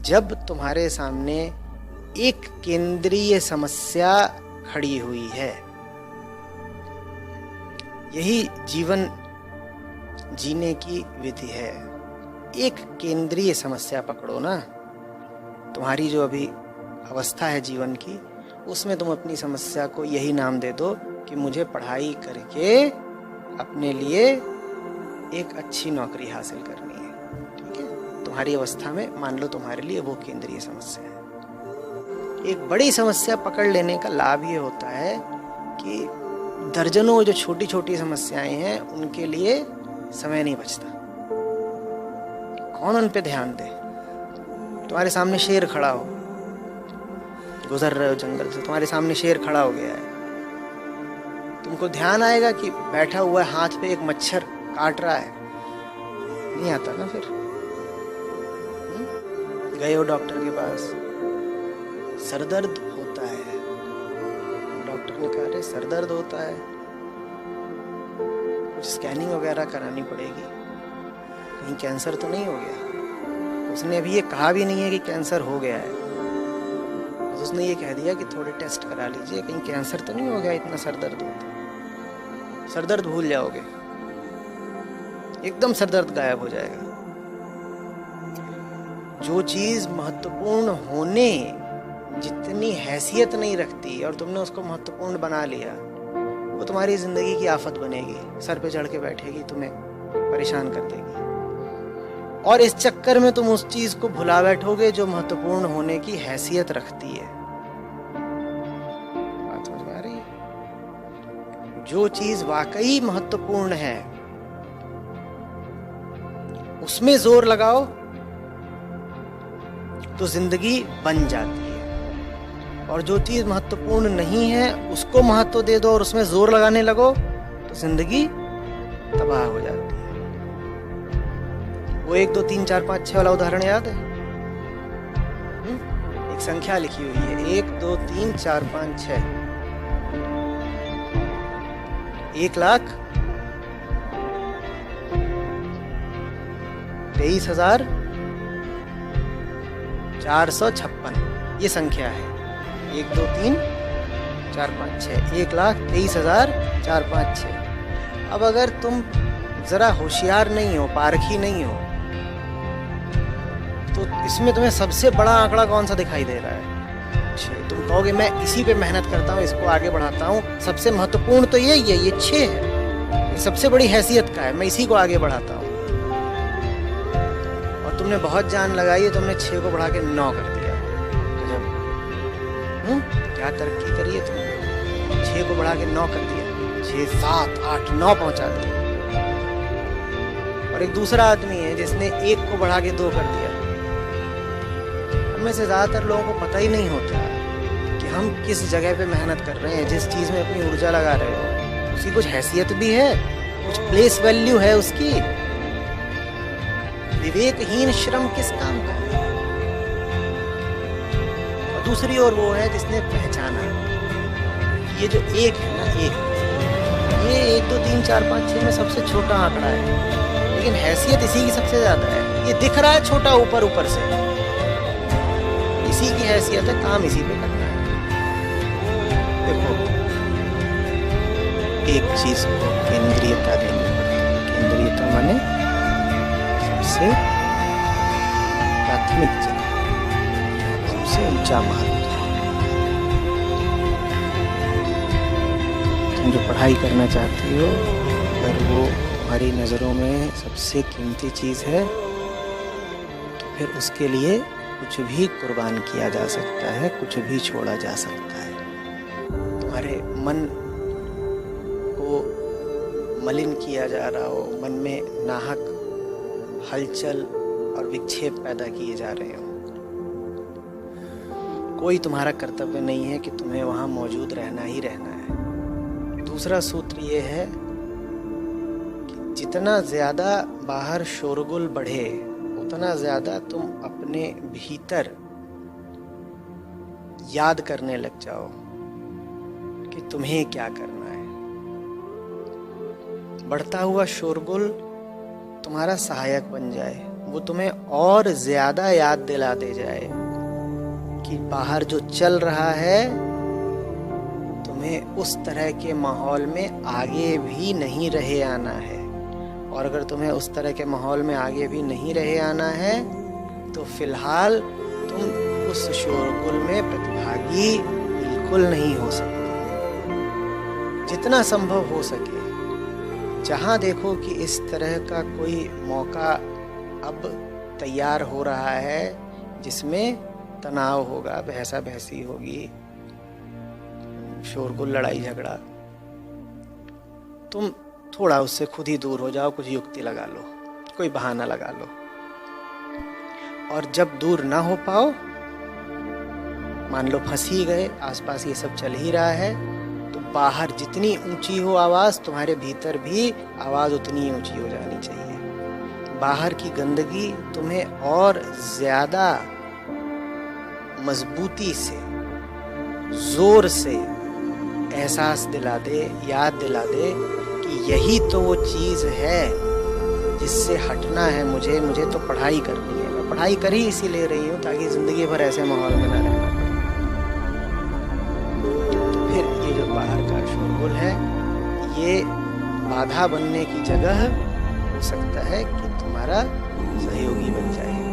जब तुम्हारे सामने एक केंद्रीय समस्या खड़ी हुई है, यही जीवन जीने की विधि है। एक केंद्रीय समस्या पकड़ो ना, तुम्हारी जो अभी अवस्था है जीवन की, उसमें तुम अपनी समस्या को यही नाम दे दो कि मुझे पढ़ाई करके अपने लिए एक अच्छी नौकरी हासिल करनी है। ठीक है, तुम्हारी अवस्था में मान लो तुम्हारे लिए वो केंद्रीय समस्या है। एक बड़ी समस्या पकड़ लेने का लाभ ये होता है कि दर्जनों जो छोटी छोटी समस्याएं हैं उनके लिए समय नहीं बचता। कौन उन पे ध्यान दे? तुम्हारे सामने शेर खड़ा हो, गुजर रहे हो जंगल से, तुम्हारे सामने शेर खड़ा हो गया है, तुमको ध्यान आएगा कि बैठा हुआ है, हाथ पे एक मच्छर काट रहा है? नहीं आता ना। फिर गए हो डॉक्टर के पास, सर दर्द होता है, डॉक्टर ने कहा सर दर्द होता है, कुछ स्कैनिंग वगैरह करानी पड़ेगी, कहीं कैंसर तो नहीं हो गया? उसने अभी ये कहा भी नहीं है कि कैंसर हो गया है, उसने ये कह दिया कि थोड़े टेस्ट करा लीजिए, कहीं कैंसर तो नहीं हो गया, इतना सर दर्द होता है। सर दर्द भूल जाओगे, एकदम सर दर्द गायब हो जाएगा। जो चीज महत्वपूर्ण होने जितनी हैसियत नहीं रखती और तुमने उसको महत्वपूर्ण बना लिया, वो तुम्हारी जिंदगी की आफत बनेगी, सर पे चढ़ के बैठेगी, तुम्हें परेशान कर देगी। और इस चक्कर में तुम उस चीज को भुला बैठोगे जो महत्वपूर्ण होने की हैसियत रखती है। बात समझ में आ रही है? जो चीज वाकई महत्वपूर्ण है उसमें जोर लगाओ तो जिंदगी बन जाती है, और जो चीज महत्वपूर्ण नहीं है उसको महत्व दे दो और उसमें जोर लगाने लगो तो जिंदगी तबाह हो जाती है। वो 1 2 3 4 5 6 वाला उदाहरण याद है? एक संख्या लिखी हुई है, 1 2 3 4 5 6, 1,23,456 ये संख्या है। 1 2 3 4 5 6, 1,23,456। अब अगर तुम जरा होशियार नहीं हो, पारखी नहीं हो, तो इसमें तुम्हें सबसे बड़ा आंकड़ा कौन सा दिखाई दे रहा है? 6। तुम कहोगे मैं इसी पे मेहनत करता हूँ, इसको आगे बढ़ाता हूँ, सबसे महत्वपूर्ण तो यही है, ये 6 है, ये सबसे बड़ी हैसियत का है, मैं इसी को आगे बढ़ाता हूँ। और तुमने बहुत जान लगाई है, तुमने 6 को बढ़ा के 9 कर दिया। क्या तरक्की करी है तुमने? 6 को बढ़ा के 9 कर दिया, 6 7 8 9 पहुंचा दिया। और एक दूसरा आदमी है जिसने 1 को बढ़ा के 2 कर दिया। हमें से ज्यादातर लोगों को पता ही नहीं होता कि हम किस जगह पे मेहनत कर रहे हैं, जिस चीज में अपनी ऊर्जा लगा रहे हो उसकी कुछ हैसियत भी है, कुछ प्लेस वैल्यू है उसकी। विवेकहीन श्रम किस काम का है? और दूसरी ओर वो है जिसने पहचाना ये जो 1 है ना, ये 1 2 3 4 5 6 में सबसे छोटा आंकड़ा है, लेकिन हैसियत इसी की सबसे ज्यादा है। ये दिख रहा है छोटा ऊपर ऊपर से, इसी की हैसियत है, काम इसी पे करना है। देखो, एक चीज को केंद्रीयता देनी पड़ती है। केंद्रीयता माने सबसे प्राथमिक जगह, सबसे ऊंचा महत्व। तुम जो पढ़ाई करना चाहती हो, अगर वो तुम्हारी नजरों में सबसे कीमती चीज है तो फिर उसके लिए कुछ भी कुर्बान किया जा सकता है, कुछ भी छोड़ा जा सकता है। तुम्हारे मन को मलिन किया जा रहा हो, मन में नाहक हलचल और विक्षेप पैदा किए जा रहे हो, कोई तुम्हारा कर्तव्य नहीं है कि तुम्हें वहां मौजूद रहना ही रहना है। दूसरा सूत्र ये है कि जितना ज्यादा बाहर शोरगुल बढ़े उतना ज्यादा तुम अपने भीतर याद करने लग जाओ कि तुम्हें क्या करना है। बढ़ता हुआ शोरगुल तुम्हारा सहायक बन जाए, वो तुम्हें और ज्यादा याद दिलाते जाए कि बाहर जो चल रहा है तुम्हें उस तरह के माहौल में आगे भी नहीं रहे आना है। और अगर तुम्हें उस तरह के माहौल में आगे भी नहीं रहे आना है तो फिलहाल तुम उस शोरगुल में प्रतिभागी बिल्कुल नहीं हो सकते। जितना संभव हो सके जहां देखो कि इस तरह का कोई मौका अब तैयार हो रहा है जिसमें तनाव होगा, बहसा बहसी होगी, शोरगुल, लड़ाई झगड़ा, तुम थोड़ा उससे खुद ही दूर हो जाओ, कुछ युक्ति लगा लो, कोई बहाना लगा लो। और जब दूर ना हो पाओ, मान लो फंस ही गए, आसपास ये सब चल ही रहा है, तो बाहर जितनी ऊंची हो आवाज, तुम्हारे भीतर भी आवाज उतनी ऊंची हो जानी चाहिए। बाहर की गंदगी तुम्हें और ज्यादा मजबूती से, जोर से एहसास दिला दे, याद दिला दे कि यही तो वो चीज है जिससे हटना है मुझे तो पढ़ाई करनी है। मैं पढ़ाई कर ही इसीलिए रही हूँ ताकि जिंदगी भर ऐसे माहौल में न रहना पड़े। तो फिर ये जो बाहर का शोरगुल है ये बाधा बनने की जगह हो सकता है कि तुम्हारा सहयोगी बन जाए।